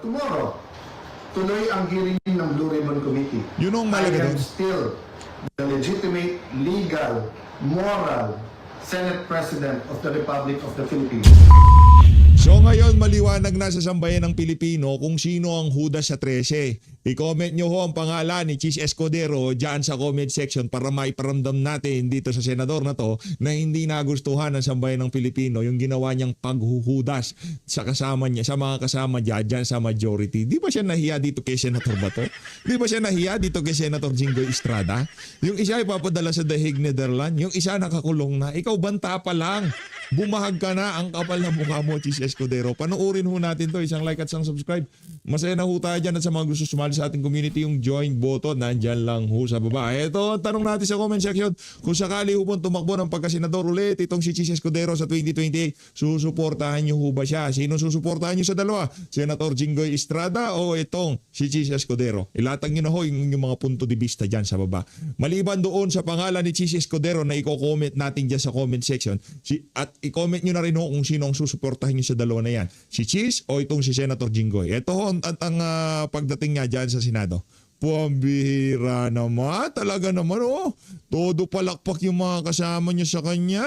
tomorrow, tuloy ang hearing ng Blue Ribbon Committee. Yun ang I malaga am doon. still the legitimate, legal, moral Senate President of the Republic of the Philippines. So ngayon maliwanag na sa sambayan ng Pilipino kung sino ang Judas sa 13. I-comment nyo ho ang pangalan ni Chis Escudero dyan sa comment section para maiparamdam natin dito sa senador na to na hindi nagustuhan ng sambayan ng Pilipino yung ginawa niyang paghuhudas sa kasama niya, sa mga kasama niya dyan sa majority. Di ba siya nahiya dito kay Senator Bato? Di ba siya nahiya dito kay Senator Jinggoy Estrada? Yung isa ipapadala sa The Hague, Netherlands. Yung isa nakakulong na. Ikaw banta pa lang. Bumahag ka na, ang kapal na mukha mo, Chis Escudero. Panoorin ho natin to, isang like at isang subscribe. Masaya na ho tayo dyan at sa mga gusto sumali sa ating community, yung join button, nandyan lang ho sa baba. Ito, tanong natin sa comment section, kung sakali ho pong tumakbo ng pagkasenador ulit, itong si Chis Escudero sa 2028, susuportahan nyo ho ba siya? Sino susuportahan nyo sa dalawa? Senator Jinggoy Estrada o itong si Chis Escudero? Ilatag nyo na ho yung mga punto de vista dyan sa baba. Maliban doon sa pangalan ni Chis Escudero na i-comment natin dyan sa comment section, at i-comment nyo na rin ho kung sino ang susuportahin nyo sa dalawa na yan. Si Chis o itong si Senator Jinggoy. Ito ho ang pagdating niya dyan sa Senado. Pambihira naman. Talaga naman oh. Todo palakpak yung mga kasama niya sa kanya.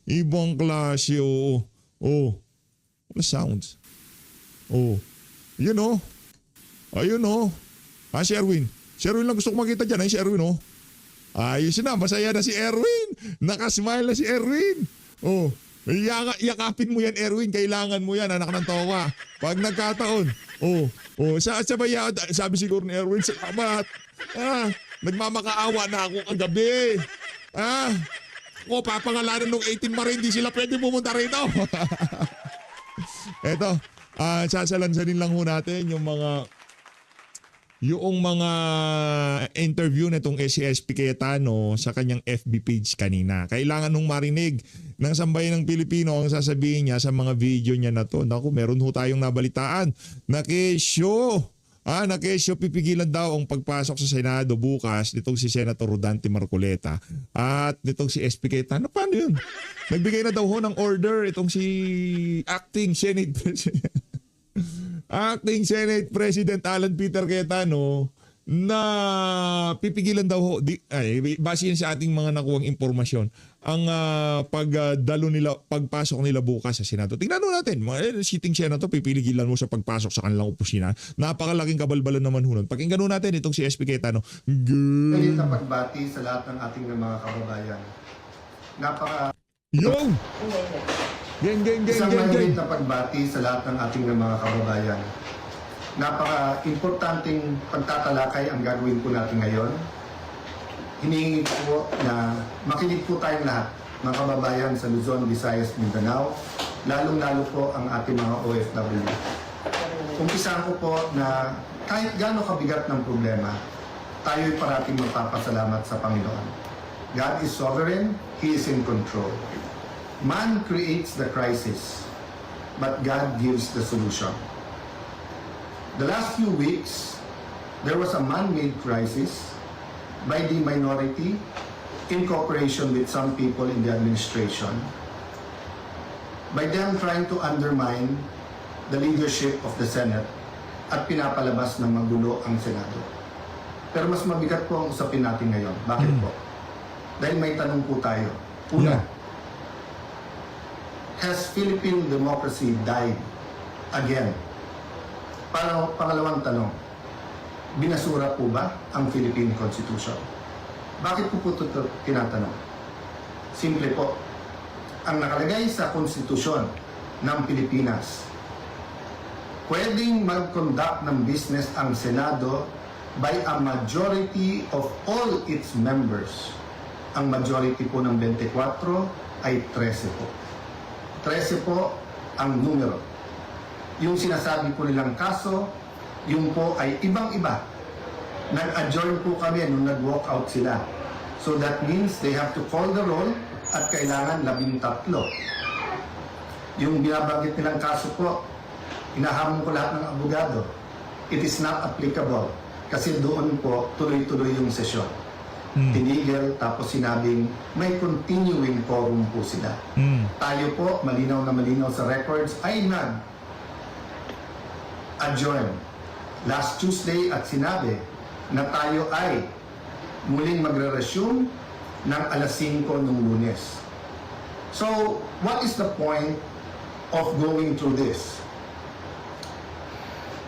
Ibang klase oh. Oh. What sounds? Oh. Yun oh. Ayun oh. Si Erwin. Si Erwin lang gusto ko makita dyan. Si Erwin oh. Ayos na. Masaya na si Erwin. Nakasmile na si Erwin. Oh. Yakapin mo yan, Erwin. Kailangan mo yan, anak ng towa. Pag nagkataon. Sabi siguro ni Erwin, salamat. Nagmamakaawa na ako kagabi. Papangalanan ng 18 Marine, hindi sila pwede pumunta rito. Eto, sasalansanin lang ho natin yung mga interview na itong SCSP Cayetano sa kanyang FB page kanina. Kailangan nung marinig ng sambayan ng Pilipino ang sasabihin niya sa mga video niya na to. Naku, meron ho tayong nabalitaan na kesyo. Na kesyo pipigilan daw ang pagpasok sa Senado bukas nitong si Senator Rodante Marcoleta at nitong si SP Cayetano. Paano yun? Nagbigay na daw ho ng order itong si Acting Senate President. Acting Senate President Alan Peter Cayetano na pipigilan daw ho, base sa ating mga nakuwang impormasyon, ang pagpasok nila bukas sa Senado. Tingnan natin, sitting Senator, pipigilan mo sa pagpasok sa kanilang opisina. Napakalaking kabalbalan naman ho nun. Pakinggan natin itong si SP Cayetano. Ngayon na pagbati sa lahat ng ating mga kababayan. Yo! Isang mainit na pagbati sa lahat ng ating mga kababayan. Napaka-importanting pagtatalakay ang gagawin po natin ngayon. Hinihingi po na makinig po tayong lahat, mga kababayan sa Luzon, Visayas, Mindanao, lalong-lalo po ang ating mga OFW. Umpisahan ko po na kahit gaano kabigat ng problema, tayo'y parating magpapasalamat sa Panginoon. God is sovereign, He is in control. Man creates the crisis, but God gives the solution. The last few weeks, there was a man-made crisis by the minority in cooperation with some people in the administration, by them trying to undermine the leadership of the Senate at pinapalabas ng magulo ang Senado. Pero mas mabigat po ang usapin natin ngayon. Bakit po? Dahil may tanong po tayo. Una, has Philippine democracy died again? Pangalawang tanong, binasura po ba ang Philippine Constitution? Bakit po ito tinatanong? Simple po, ang nakalagay sa konstitusyon ng Pilipinas, pwedeng mag-conduct ng business ang Senado by a majority of all its members. Ang majority po ng 24 ay 13 po. 13 po ang numero. Yung sinasabi po nilang kaso, yung po ay ibang-iba. Nag-adjourn po kami nung nag-walk out sila. So that means they have to call the roll at kailangan 13. Yung binabanggit nilang kaso po, inahamon ko lahat ng abogado. It is not applicable kasi doon po tuloy-tuloy yung sesyon. Tinigil tapos sinabing may continuing quorum po sila. Tayo po, malinaw na malinaw sa records, ay adjourn last Tuesday at sinabi na tayo ay muling magre-resume ng alas 5 ng Lunes. So, what is the point of going through this?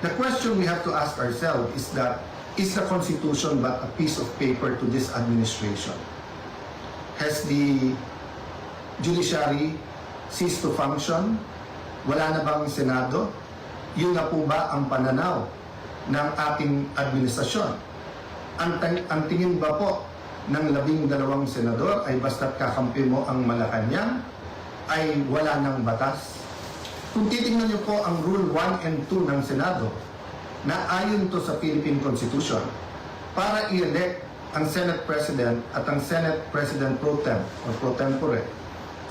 The question we have to ask ourselves is that, is the Constitution but a piece of paper to this administration? Has the judiciary ceased to function? Wala na bang Senado? Yun na po ba ang pananaw ng ating administrasyon? Ang tingin ba po ng 12 senador ay basta't kakampi mo ang Malacanang ay wala ng batas? Kung titingnan niyo po ang Rule 1 and 2 ng Senado, na ayon to sa Philippine Constitution, para i-elect ang Senate President at ang Senate President Pro Tem o Pro Tempore,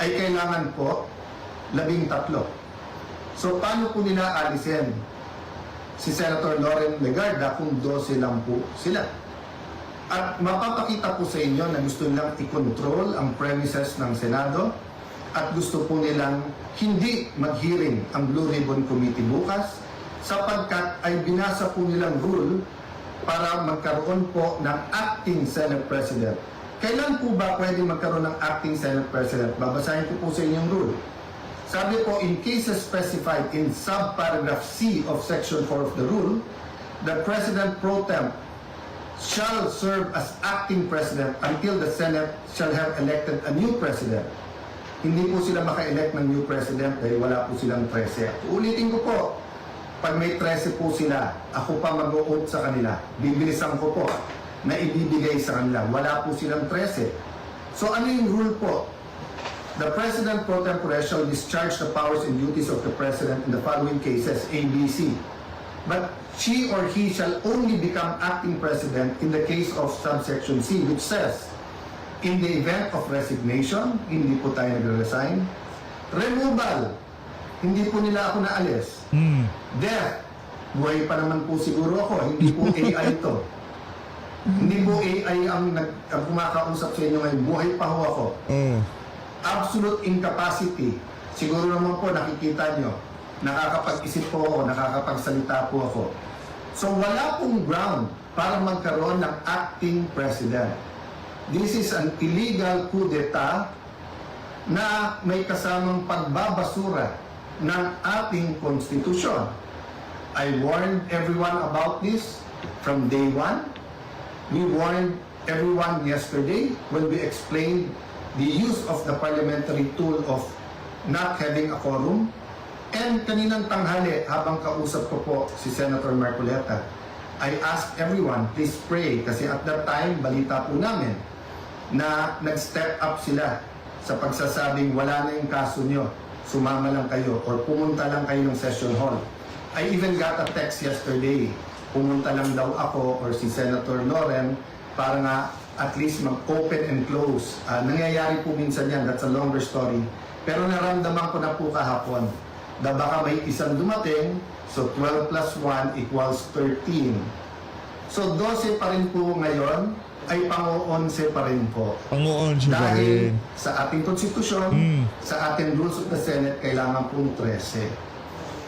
ay kailangan po 13. So paano po nila alisin si Senator Loren Legarda kung 12 lang po sila? At mapapakita po sa inyo na gusto nilang i-control ang premises ng Senado at gusto po nilang hindi mag-hearing ang Blue Ribbon Committee bukas sapagkat ay binasa po nilang rule para magkaroon po ng acting Senate President. Kailan po ba pwede magkaroon ng acting Senate President? Babasahin ko po sa inyong rule. Sabi po, in cases specified in subparagraph C of Section 4 of the rule, the President Pro Tem shall serve as acting President until the Senate shall have elected a new President. Hindi po sila maka-elect ng new President dahil wala po silang 13. Ulitin ko po, pag may 13 po sila, ako pa mag-o-oath sa kanila. Bibilisan ko po na ibibigay sa kanila. Wala po silang 13. So ano yung rule po? The President Pro Tempore shall discharge the powers and duties of the President in the following cases, A, B, C. But she or he shall only become acting President in the case of subsection C, which says, in the event of resignation, hindi po tayo nag-resign. Removal, hindi po nila ako naalis. Death, buhay pa naman po siguro ako, hindi po AI ito. Hindi po AI ang kumakausap sa inyo ngayon, buhay pa ho ako. Absolute incapacity, siguro naman po nakikita nyo, nakakapag-isip po ako, nakakapagsalita po ako. So wala pong ground para magkaroon ng acting president. This is an illegal coup d'etat na may kasamang pagbabasura ng ating konstitusyon. I warned everyone about this from day one. We warned everyone yesterday when we explained the use of the parliamentary tool of not having a quorum. And kaninang tanghali, habang kausap ko po si Senator Marcoleta, I asked everyone, please pray, kasi at that time, balita po namin, na nag-step up sila sa pagsasabing wala na yung kaso nyo, sumama lang kayo or pumunta lang kayo ng session hall. I even got a text yesterday, pumunta lang daw ako or si Senator Loren para nga at least mag-open and close. Nangyayari po minsan yan, that's a longer story. Pero naramdaman ko na po kahapon na baka may isang dumating, so 12 plus 1 equals 13. So 12 pa rin po ngayon, ay pang-11 pa rin po. Pang-11 pa Dahil rin. sa ating konstitusyon, sa ating rules of the Senate, kailangan pong 13.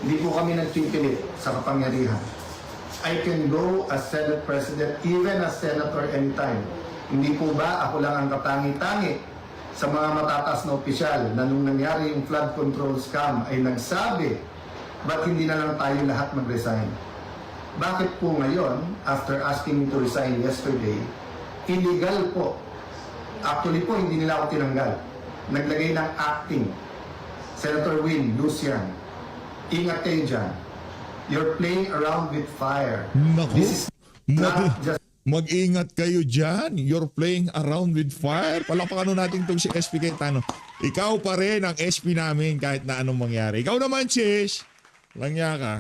Hindi po kami nagpipilit sa kapangyarihan. I can go as Senate President, even as Senator anytime. Hindi po ba ako lang ang katangi-tangi sa mga matataas na opisyal na nung nangyari yung flood control scam ay nagsabi, ba't hindi na lang tayo lahat mag-resign? Bakit po ngayon, after asking me to resign yesterday, illegal po. Actually po, hindi nila ako tinanggal. Naglagay ng acting. Senator Win, Lucian, ingat kayo dyan. You're playing around with fire. Naku, This is not just mag-ingat kayo dyan. You're playing around with fire. Palakpakan natin itong si SP Cayetano. Ikaw pa rin ang SP namin kahit na anong mangyari. Ikaw naman, Sis. Langya ka.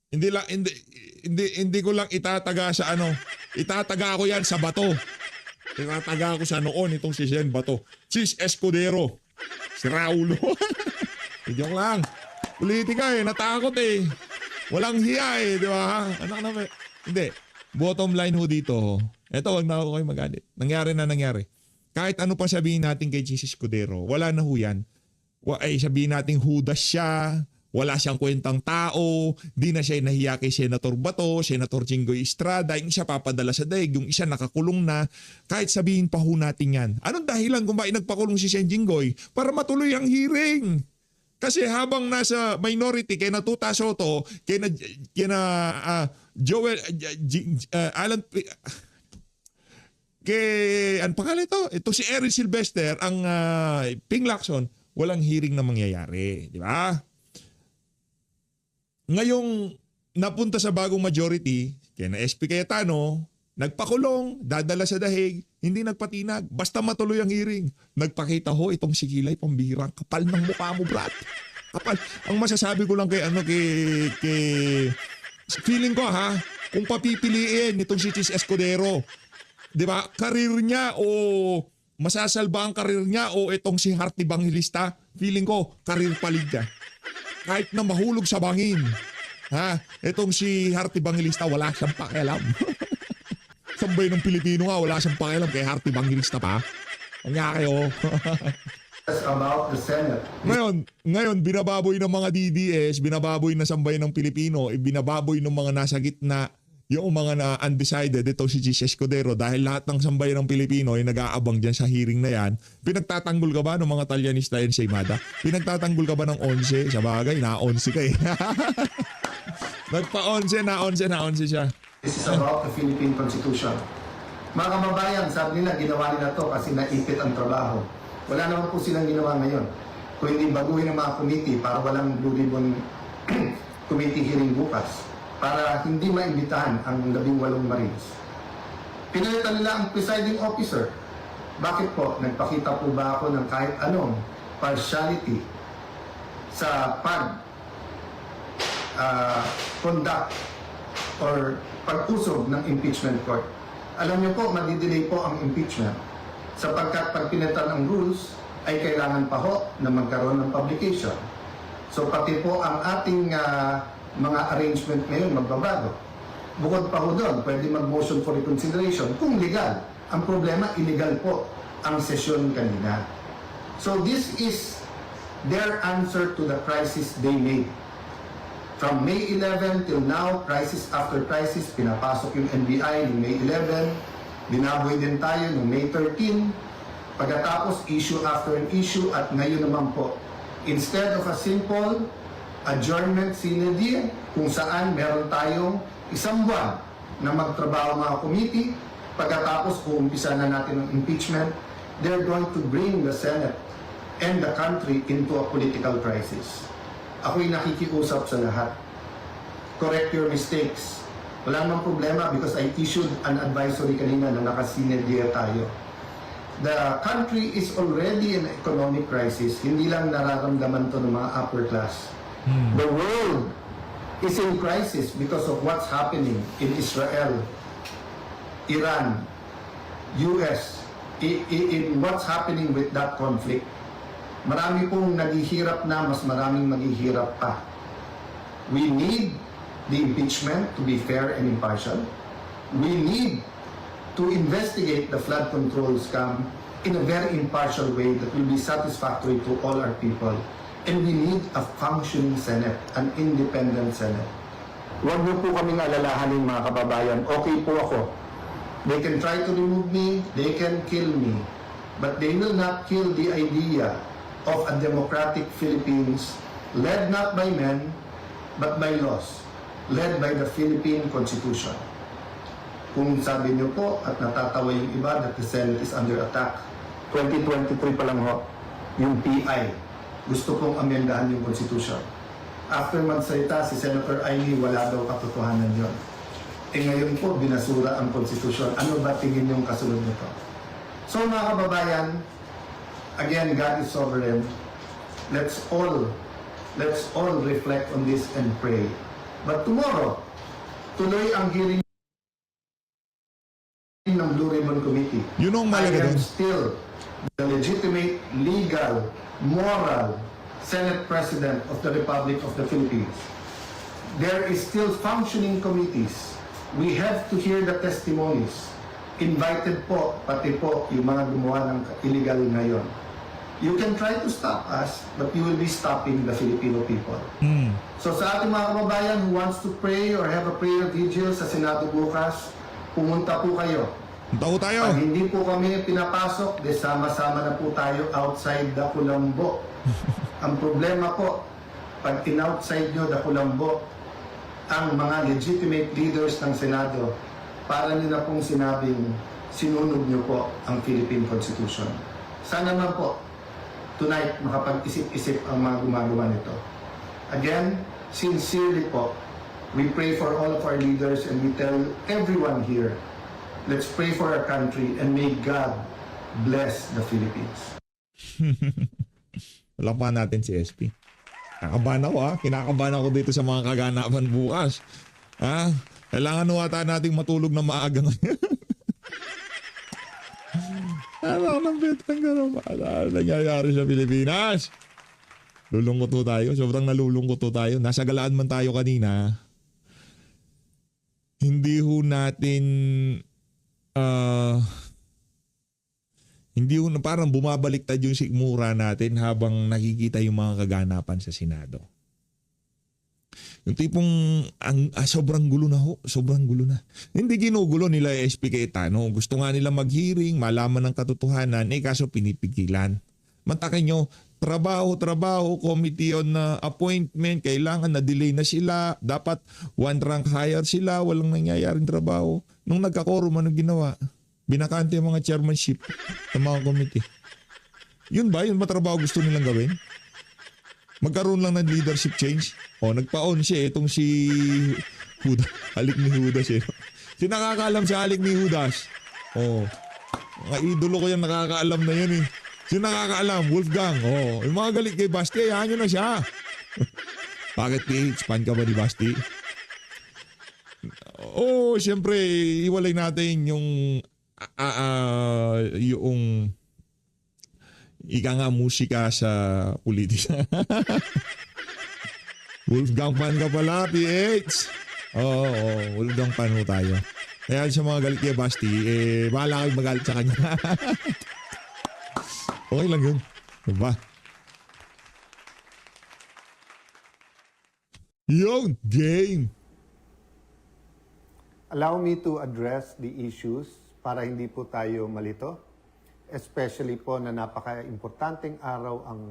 Hindi ko lang itataga sa ano. Itataga ko yan sa bato. Itataga ko sa noon itong si Sen Bato. Sis Escudero. Si Raulo. Joke lang. Politika natakot Walang hiya di ba? Anak naman. Hindi. Bottom line ho dito. Eto, wag na ako kayo magalit. Nangyari na nangyari. Kahit ano pa sabihin natin kay Sis Escudero, wala na ho yan. Ay sabihin natin hudas siya, wala siyang kwentang tao, di na siya nahiya kay Senator Bato, Senator Jinggoy Estrada, yung isa papadala sa daig, yung isa nakakulong na, kahit sabihin pa ho natin yan. Anong dahilan kung bakit nagpakulong si Sen Jinggoy? Para matuloy ang hearing. Kasi habang nasa minority, kay na Tuta Soto, kay na Joel, Alan, kay, ano pangalan ito? Ito si Erin Sylvester, ang Ping Lacson, walang hearing na mangyayari. Di ba? Ngayong napunta sa bagong majority, kaya na SP Cayetano, nagpakulong, dadala sa dahig, hindi nagpatinag, basta matuloy ang hearing. Nagpakita ho itong si Kilay, pambirang, kapal ng mukha mo, brat. Kapal. Ang masasabi ko lang kay feeling ko ha, kung papipiliin itong si Chis Escudero, di ba, karir niya o masasalba ang karir niya o itong si Heart Evangelista, feeling ko, karir palig niya. Kahit na mahulog sa bangin. Ha? Itong si Heart Evangelista, wala siyang pakialam. Sambay ng Pilipino nga, wala siyang pakialam kay Heart Evangelista pa. Kanya kayo. About the Senate. Ngayon, binababoy ng mga DDS, binababoy na sambay ng Pilipino, binababoy ng mga nasa gitna, yung mga na undecided, ito si Chis Escudero, dahil lahat ng sambayan ng Pilipino ay nag-aabang dyan sa hearing na yan. Pinagtatanggol ka ba ng mga Talyanista and Seymada? Pinagtatanggol ka ba ng 11? Sa bagay, na-11 ka eh. Nagpa-11, na-11 siya. This is about the Philippine Constitution. Mga kababayan, sabi nila, ginawa nila to kasi naipit ang trabaho. Wala naman po silang ginawa ngayon. Kung hindi baguhin ang mga committee para walang Blue Ribbon committee hearing bukas, para hindi maimbitahan ang 18 Marines. Pinalitan nila ang presiding officer. Bakit po? Nagpakita po ba ako ng kahit anong partiality sa conduct or pag-usog ng impeachment court? Alam niyo po, madidelay po ang impeachment sapagkat pag pinalitan ang rules ay kailangan pa ho na magkaroon ng publication. So pati po ang ating mga arrangement ngayon magbabago. Bukod pa ho doon, pwede mag-motion for reconsideration kung legal. Ang problema, illegal po ang sesyon kanina. So this is their answer to the crisis they made. From May 11 till now, crisis after crisis, pinapasok yung NBI ng May 11, binaboy din tayo ng May 13, pagkatapos issue after an issue, at ngayon naman po, instead of a simple adjournment sine die, kung saan meron tayong isang buwan na magtrabaho mga committee, pagkatapos uumpisa na natin ang impeachment, they're going to bring the Senate and the country into a political crisis. Ako'y nakikiusap sa lahat. Correct your mistakes. Wala namang problema because I issued an advisory kanina na nakasine die tayo. The country is already in economic crisis. Hindi lang nararamdaman to ng mga upper class. The world is in crisis because of what's happening in Israel, Iran, US, in what's happening with that conflict. Marami pong naghihirap na, mas maraming maghihirap pa. We need the impeachment to be fair and impartial. We need to investigate the flood control scam in a very impartial way that will be satisfactory to all our people. And we need a functioning Senate, an independent Senate. Huwag niyo po kaming alalahanin mga kababayan, okay po ako. They can try to remove me, they can kill me, but they will not kill the idea of a democratic Philippines led not by men, but by laws, led by the Philippine Constitution. Kung sabi niyo po at natatawa yung iba that the Senate is under attack, 2023 pa lang ho, yung PI, gusto kong amendahan yung Constitution. After magsalita si Senator Aimee, wala daw katotohanan yon. Ngayon po, binasura ang Constitution. Ano ba tingin yung kasunod nito? So mga kababayan, again, God is sovereign. Let's all reflect on this and pray. But tomorrow, tuloy ang hearing ng Blue Ribbon Committee. Yun ang I malaga am doon. still the legitimate, legal, moral Senate President of the Republic of the Philippines. There is still functioning committees. We have to hear the testimonies. Invited po, pati po yung mga gumawa ng illegal ngayon. You can try to stop us, but you will be stopping the Filipino people. Mm. So sa ating mga kababayan who wants to pray or have a prayer vigil sa Senado bukas, pumunta po kayo. Punta ko tayo. Pag hindi po kami pinapasok, de sama-sama na po tayo outside the Kulambo. Ang problema po, pag in-outside nyo the Kulambo, ang mga legitimate leaders ng Senado, para nila pong sinabing sinunog nyo po ang Philippine Constitution. Sana naman po, tonight, makapag-isip-isip ang mga gumagawa nito. Again, sincerely po, we pray for all of our leaders and we tell everyone here, let's pray for our country and may God bless the Philippines. Wala pa natin si SP. Kinakabahan ako Kinakabahan ako dito sa mga kaganapan bukas. Kailangan nuwata nating matulog na maaga ngayon. Ano nang betang gano'n ba? Ano nangyayari sa Pilipinas? Lulungkot to tayo. Sobrang nalulungkot to tayo. Nasa galaan man tayo kanina. Hindi ho natin hindi ho parang bumabaliktad yung sikmura natin habang nakikita yung mga kaganapan sa Senado. Yung tipong sobrang gulo na ho. Sobrang gulo na. Hindi ginugulo nila SP Cayetano. Gusto nga nila mag-hearing, malaman ng katotohanan, kaso pinipigilan. Mantakin nyo, trabaho, committee on appointment, kailangan na-delay na sila, dapat one rank higher sila, walang nangyayaring trabaho. Nung nagka-quorum, anong ginawa? Binakante yung mga chairmanship ng mga committee. Yun ba? Yun ba trabaho gusto nilang gawin? Magkaroon lang ng leadership change. Nagpa-on siya itong si Judas. Halik ni Judas eh. Si nakakaalam sa halik ni Judas. Mga idolo ko yan nakakaalam na yan eh. Si nakakaalam, Wolfgang. Yung mga galit kay Basti, ayahan nyo na siya. Bakit PH? Fan ka ba ni Basti? Siyempre, iwalay natin yung ika nga musika sa politika. Wolfgang fan ka pala, PH. Wolfgang fan ho tayo. Kaya sa mga galit kay Basti, bahala kayo magalit sa kanya. Okay lang yun. Diba? Yung game. Allow me to address the issues para hindi po tayo malito. Especially po na napaka-importanting araw ang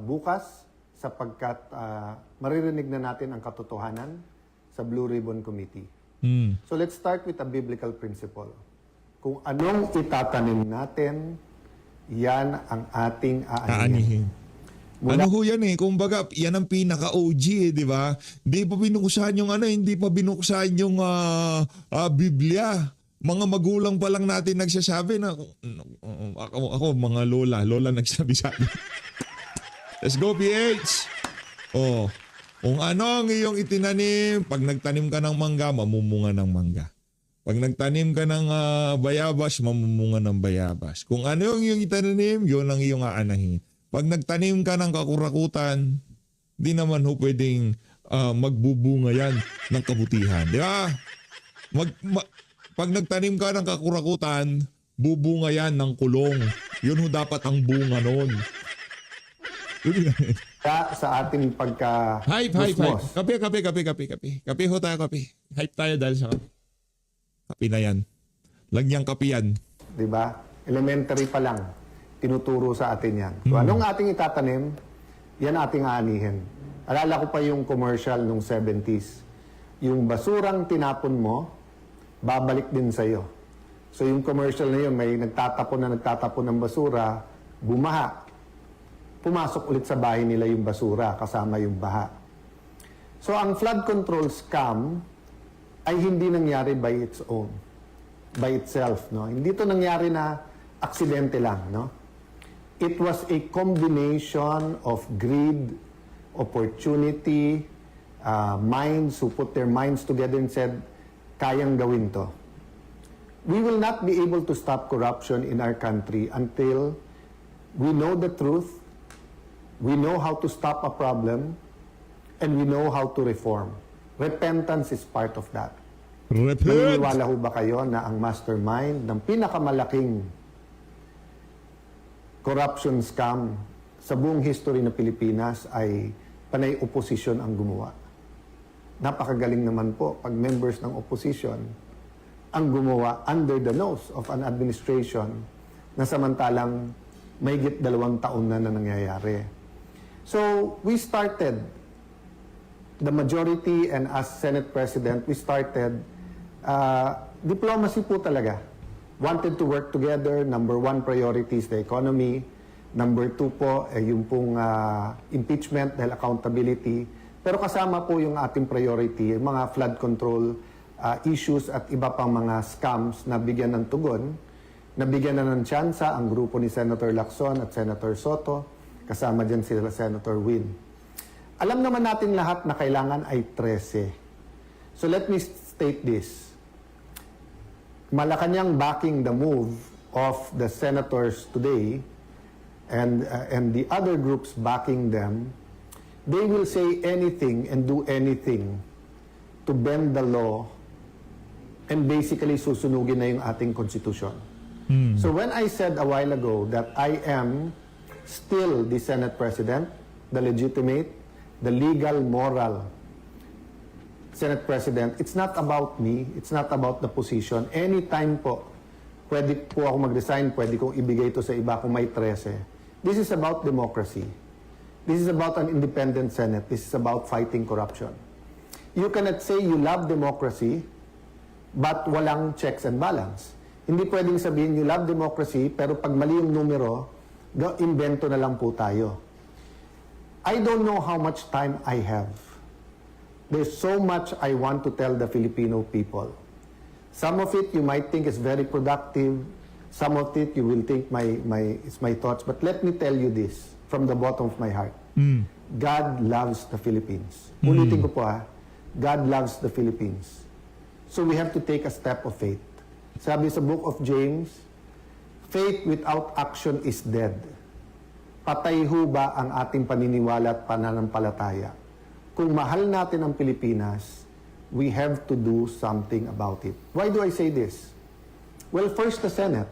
bukas sapagkat maririnig na natin ang katotohanan sa Blue Ribbon Committee. So let's start with a biblical principle. Kung anong itatanim natin, yan ang ating aanihin. Ano ho yan kumbaga yan ang pinaka-OG di ba? Hindi pa binuksan yung hindi pa binuksan yung Biblia. Mga magulang pa lang natin nagsasabi na ako mga lola nagsabi-sabi. Let's go PH. Kung ano ang iyong itinanim, pag nagtanim ka ng mangga, mamumunga ng mangga. Pag nagtanim ka ng bayabas, mamumunga ng bayabas. Kung ano yung iyong itananim, yun ang iyong aanahin. Pag nagtanim ka ng kakurakutan, di naman ho pwedeng magbubunga yan ng kabutihan. Di ba? Pag nagtanim ka ng kakurakutan, bubunga yan ng kulong. Yun ho dapat ang bunga nun. Sa ating pagka... Hype. Kape. Kape ho tayo, kape. Hype tayo dahil sa kape. Kape na yan. Lagyang kape yan. Diba? Elementary pa lang. Tinuturo sa atin yan. So, anong ating itatanim, yan ating aanihin. Alala ko pa yung commercial nung 70s. Yung basurang tinapon mo, babalik din sa'yo. So yung commercial na yun, may nagtatapon ng basura, bumaha. Pumasok ulit sa bahay nila yung basura, kasama yung baha. So ang flood control scam ay hindi nangyari by its own, by itself. No? Hindi ito nangyari na aksidente lang. No? It was a combination of greed, opportunity, minds who put their minds together and said, kayang gawin to. We will not be able to stop corruption in our country until we know the truth, we know how to stop a problem, and we know how to reform. Repentance is part of that. Repent! Naniniwala ho ba kayo na ang mastermind ng pinakamalaking corruption scam sa buong history ng Pilipinas ay panay opposition ang gumawa. Napakagaling naman po pag members ng opposition ang gumawa under the nose of an administration na samantalang mahigit 2 taon na nangyayari. So, we started, the majority and as Senate President, we started diplomacy po talaga. Wanted to work together. Number 1 priority is the economy. Number 2 po, yung pong impeachment dahil accountability. Pero kasama po yung ating priority, yung mga flood control issues at iba pang mga scams na bigyan ng tugon. Nabigyan na ng tsansa ang grupo ni Senator Lacson at Senator Soto. Kasama dyan sila Senator Win. Alam naman natin lahat na kailangan ay 13. So let me state this. Malacanang backing the move of the senators today and the other groups backing them, they will say anything and do anything to bend the law and basically susunugin na yung ating konstitusyon. So when I said a while ago that I am still the Senate President, the legitimate, the legal, moral Senate President, it's not about me, it's not about the position. Anytime po, pwede po ako mag-resign, pwede kong ibigay ito sa iba kung may 13. This is about democracy. This is about an independent Senate. This is about fighting corruption. You cannot say you love democracy, but walang checks and balance. Hindi pwedeng sabihin you love democracy, pero pag mali yung numero, invento na lang po tayo. I don't know how much time I have. There's so much I want to tell the Filipino people. Some of it you might think is very productive. Some of it you will think it's my thoughts. But let me tell you this from the bottom of my heart. God loves the Philippines. Ulitin ko po God loves the Philippines. So we have to take a step of faith. Sabi sa book of James, faith without action is dead. Patay ho ba ang ating paniniwala at pananampalataya? Kung mahal natin ang Pilipinas, we have to do something about it. Why do I say this? Well, first the Senate.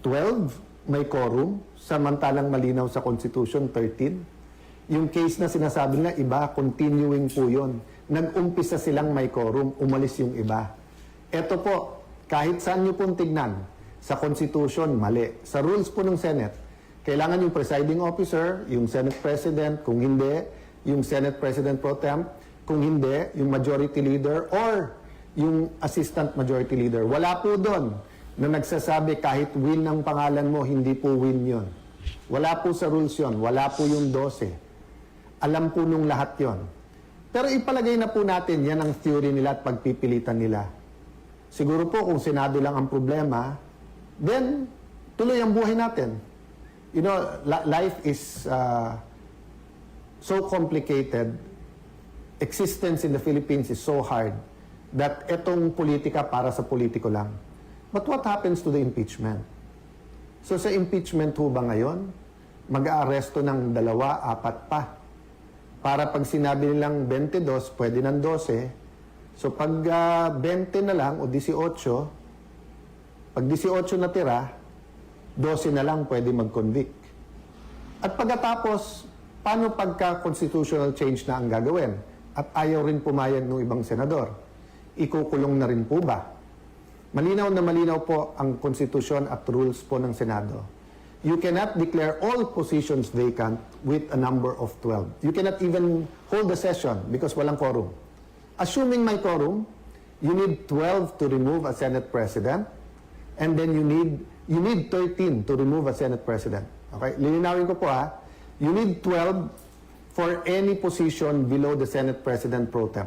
12, may quorum, samantalang malinaw sa Constitution, 13. Yung case na sinasabi na iba, continuing po yun. Nag-umpisa silang may quorum, umalis yung iba. Ito po, kahit saan nyo pong tignan, sa Constitution, mali. Sa rules po ng Senate, kailangan yung presiding officer, yung Senate President, kung hindi, yung Senate President Pro Tem, kung hindi, yung Majority Leader or yung Assistant Majority Leader. Wala po doon na nagsasabi kahit win ang pangalan mo, hindi po win yon. Wala po sa rules yon. Wala po yung 12. Alam po nung lahat yon. Pero ipalagay na po natin, yan ang theory nila at pagpipilitan nila. Siguro po kung Senado lang ang problema, then tuloy ang buhay natin. You know, life is so complicated. Existence in the Philippines is so hard that etong politika para sa politiko lang. But what happens to the impeachment? So sa impeachment ho ba ngayon, mag-aaresto ng 2, 4 pa? Para pag sinabi nilang 22, pwede ng 12. So pag 20 na lang o 18, pag 18 na tira, 12 na lang pwede mag-convict. At pagkatapos, paano pagka constitutional change na ang gagawin? At ayaw rin pumayag ng ibang senador. Ikukulong na rin po ba? Malinaw na malinaw po ang konstitusyon at rules po ng Senado. You cannot declare all positions vacant with a number of 12. You cannot even hold a session because walang quorum. Assuming may quorum, you need 12 to remove a Senate President, and then you need 13 to remove a Senate President. Okay? Lilinawin ko po You need 12 for any position below the Senate President Pro Tem.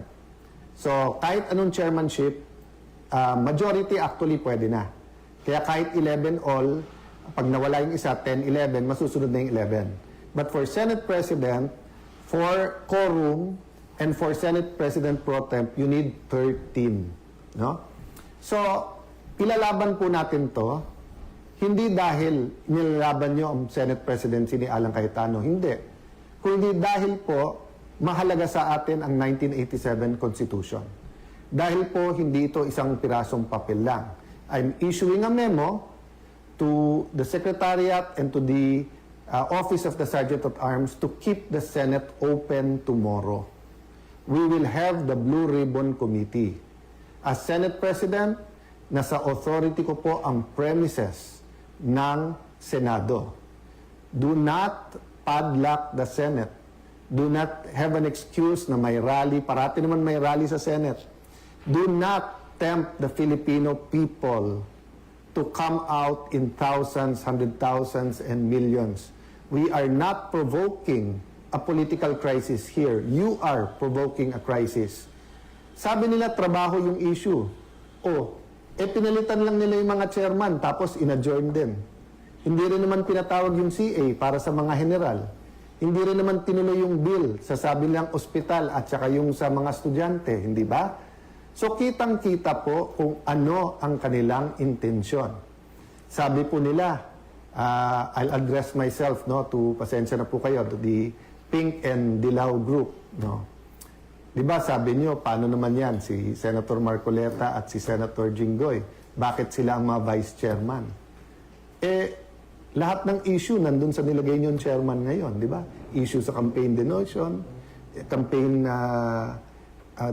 So, kahit anong chairmanship, majority actually pwede na. Kaya kahit 11 all, pag nawala yung isa, 10, 11, masusunod na yung 11. But for Senate President, for quorum, and for Senate President Pro Tem, you need 13. No? So, ilalaban po natin to. Hindi dahil nilalaban nyo ang Senate Presidency ni Alan Cayetano. Hindi. Kundi dahil po, mahalaga sa atin ang 1987 Constitution. Dahil po, hindi ito isang pirasong papel lang. I'm issuing a memo to the Secretariat and to the Office of the Sergeant at Arms to keep the Senate open tomorrow. We will have the Blue Ribbon Committee. As Senate President, nasa authority ko po ang premises ng Senado. Do not padlock the Senate. Do not have an excuse na may rally. Parati naman may rally sa Senate. Do not tempt the Filipino people to come out in thousands, hundred thousands, and millions. We are not provoking a political crisis here. You are provoking a crisis. Sabi nila, trabaho yung issue. Pinalitan lang nila yung mga chairman, tapos in-adjourn din. Hindi rin naman pinatawag yung CA para sa mga general. Hindi rin naman tinuloy yung bill sa sabi nilang ospital at saka yung sa mga estudyante, hindi ba? So kitang-kita po kung ano ang kanilang intensyon. Sabi po nila, I'll address myself to, pasensya na po kayo, to the Pink and Dilaw group. Di ba sabi niyo, paano naman yan si Senator Marcoleta at si Senator Jinggoy? Bakit sila ang mga vice chairman? Lahat ng issue nandun sa nilagay niyo yung chairman ngayon, di ba? Issue sa campaign donation, campaign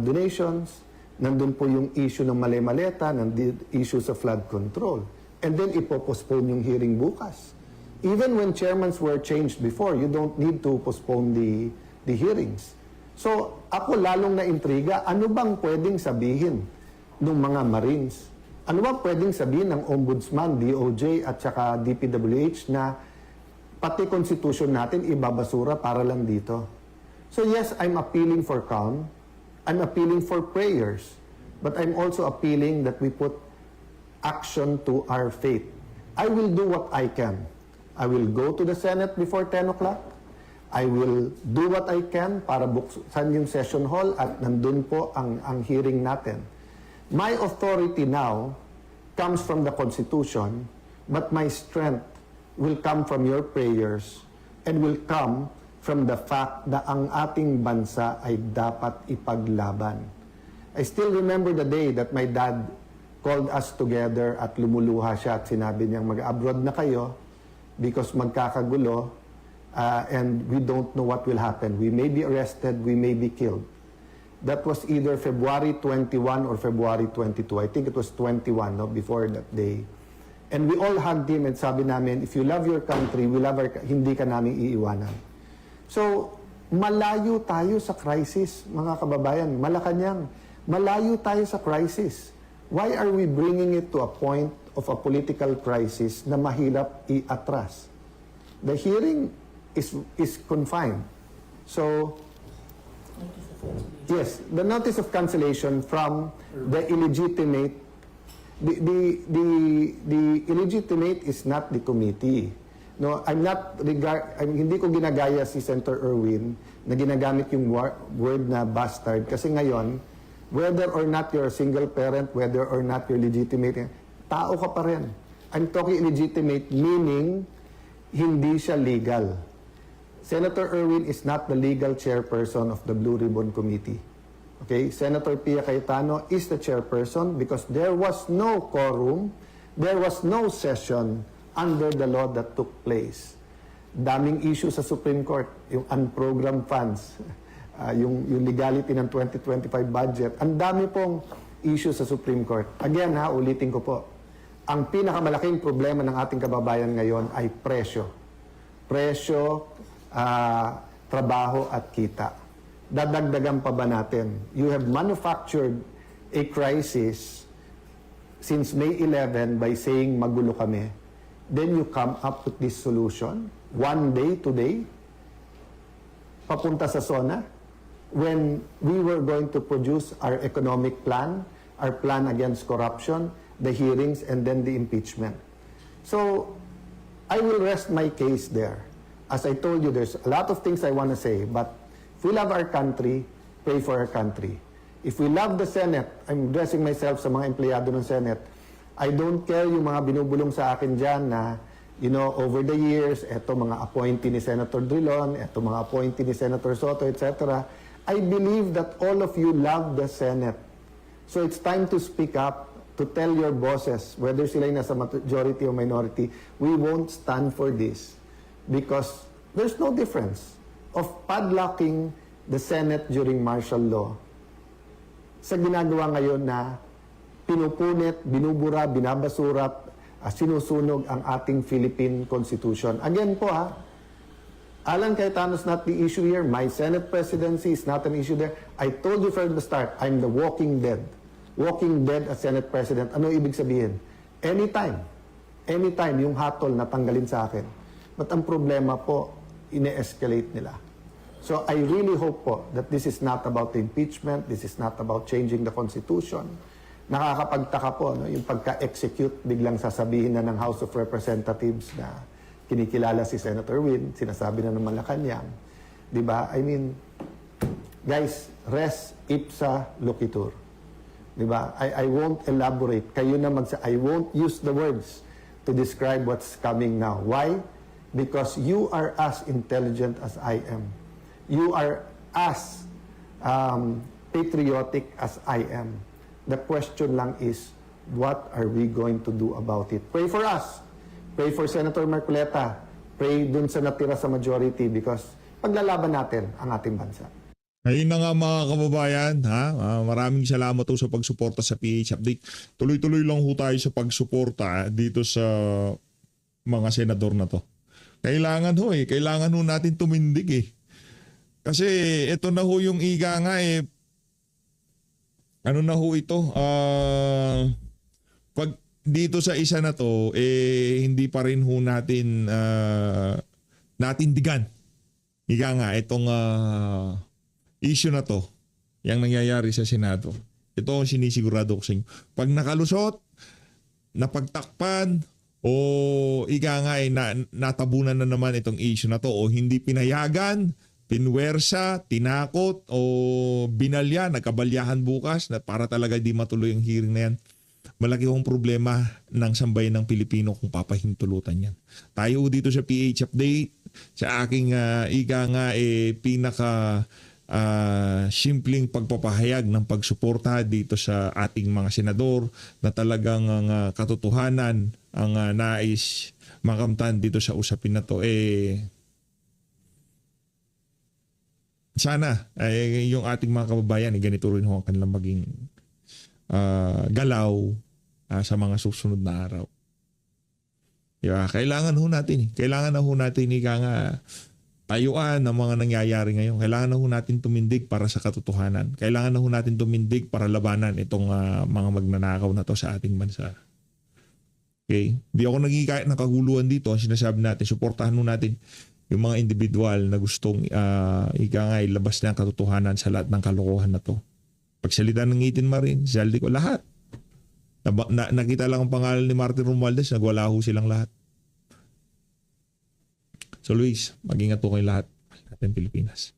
donations, nandun po yung issue ng mali-maleta, nandun issue sa flood control. And then ipopostpone yung hearing bukas. Even when chairmans were changed before, you don't need to postpone the hearings. So, ako lalong na-intriga, ano bang pwedeng sabihin ng mga Marines? Ano bang pwedeng sabihin ng Ombudsman, DOJ at saka DPWH na pati Constitution natin ibabasura para lang dito? So yes, I'm appealing for calm. I'm appealing for prayers. But I'm also appealing that we put action to our faith. I will do what I can. I will go to the Senate before 10 o'clock. I will do what I can para buksan yung session hall at nandun po ang hearing natin. My authority now comes from the Constitution, but my strength will come from your prayers and will come from the fact na ang ating bansa ay dapat ipaglaban. I still remember the day that my dad called us together at lumuluha siya at sinabi niyang mag-abroad na kayo because magkakagulo and we don't know what will happen. We may be arrested, we may be killed. That was either February 21 or February 22. I think it was 21, before that day. And we all hugged him and sabi namin, if you love your country, we love our hindi ka namin iiwanan. So, malayo tayo sa crisis, mga kababayan. Malacanang, malayo tayo sa crisis. Why are we bringing it to a point of a political crisis na mahirap i-atras? The hearing is confined. So, yes, the notice of cancellation from the illegitimate, the illegitimate is not the committee. No, hindi ko ginagaya si Senator Erwin na ginagamit yung word na bastard kasi ngayon, whether or not you're a single parent, whether or not you're legitimate, tao ka pa rin. I'm talking illegitimate meaning hindi siya legal. Senator Erwin is not the legal chairperson of the Blue Ribbon Committee. Okay? Senator Pia Cayetano is the chairperson because there was no quorum, there was no session under the law that took place. Daming issue sa Supreme Court, yung unprogrammed funds, yung legality ng 2025 budget. Ang dami pong issue sa Supreme Court. Again, ulitin ko po. Ang pinakamalaking problema ng ating kababayan ngayon ay presyo. Presyo, trabaho at kita. Dadagdagan pa ba natin? You have manufactured a crisis since May 11 by saying magulo kami. Then you come up with this solution one day today, papunta sa SONA, when we were going to produce our economic plan, our plan against corruption, the hearings, and then the impeachment. So, I will rest my case there. As I told you, there's a lot of things I want to say, but if we love our country, pray for our country. If we love the Senate, I'm addressing myself sa mga empleyado ng Senate, I don't care yung mga binubulong sa akin dyan na, over the years, eto mga appointee ni Senator Drilon, eto mga appointee ni Senator Soto, etc. I believe that all of you love the Senate. So it's time to speak up to tell your bosses, whether sila yung nasa majority or minority, we won't stand for this because there's no difference of padlocking the Senate during martial law sa ginagawa ngayon na pinupunit, binubura, binabasura, sinusunog ang ating Philippine Constitution. Again po Alan Cayetano's not the issue here. My Senate presidency is not an issue there. I told you from the start, I'm the walking dead. Walking dead as Senate President. Ano ibig sabihin? Anytime yung hatol na tanggalin sa akin. But ang problema po, ine-escalate nila. So I really hope po that this is not about the impeachment, this is not about changing the Constitution. Nakakapagtaka po, yung pagka-execute, biglang sasabihin na ng House of Representatives na kinikilala si Senator Win, sinasabi na ng Malacanang. Diba? I mean, guys, res ipsa loquitur. Diba? I won't elaborate. Kayo na I won't use the words to describe what's coming now. Why? Because you are as intelligent as I am. You are as patriotic as I am. The question lang is, what are we going to do about it? Pray for us. Pray for Senator Marcoleta. Pray dun sa natira sa majority because paglalaban natin ang ating bansa. Ayun na nga mga kababayan, maraming salamat po sa pagsuporta sa PH Update. Tuloy-tuloy lang ho tayo sa pagsuporta dito sa mga senador na to. Kailangan ho natin tumindig Kasi ito na ho yung iga nga ano na ho ito, pag dito sa isa na to, hindi pa rin ho natin natindigan. Iga nga, itong issue na to, yung nangyayari sa Senado. Ito ang sinisigurado ko sa inyo. Pag nakalusot, napagtakpan, o iga nga natabunan na naman itong issue na to, o hindi pinayagan, pinwersa, tinakot, o binalya, nagkabalyahan bukas, na para talaga di matuloy ang hearing na yan. Malaki hong problema ng sambayan ng Pilipino kung papahintulutan yan. Tayo dito sa PH Update, sa aking pinaka simpleng pagpapahayag ng pagsuporta dito sa ating mga senador na talagang katotohanan ang nais makamtan dito sa usapin na to. Sana yung ating mga kababayan ganito rin ho ang kanilang maging galaw sa mga susunod na araw. Diba? Kailangan ho natin. Kailangan na ho natin tayuan ng mga nangyayari ngayon. Kailangan na ho natin tumindig para sa katotohanan. Kailangan na ho natin tumindig para labanan itong mga magnanakaw na to sa ating bansa. Okay? Di ako naging nakaguluhan dito. Ang sinasabi natin, suportahan ho natin yung mga individual na gustong ilabas na ang katotohanan sa lahat ng kalokohan na to. Pagsalita ng ngitin marin, saldi ko lahat. Nakita lang ang pangalan ni Martin Romualdez, nagwala ho silang lahat. So Luis, mag-ingat po kayo lahat natin Pilipinas.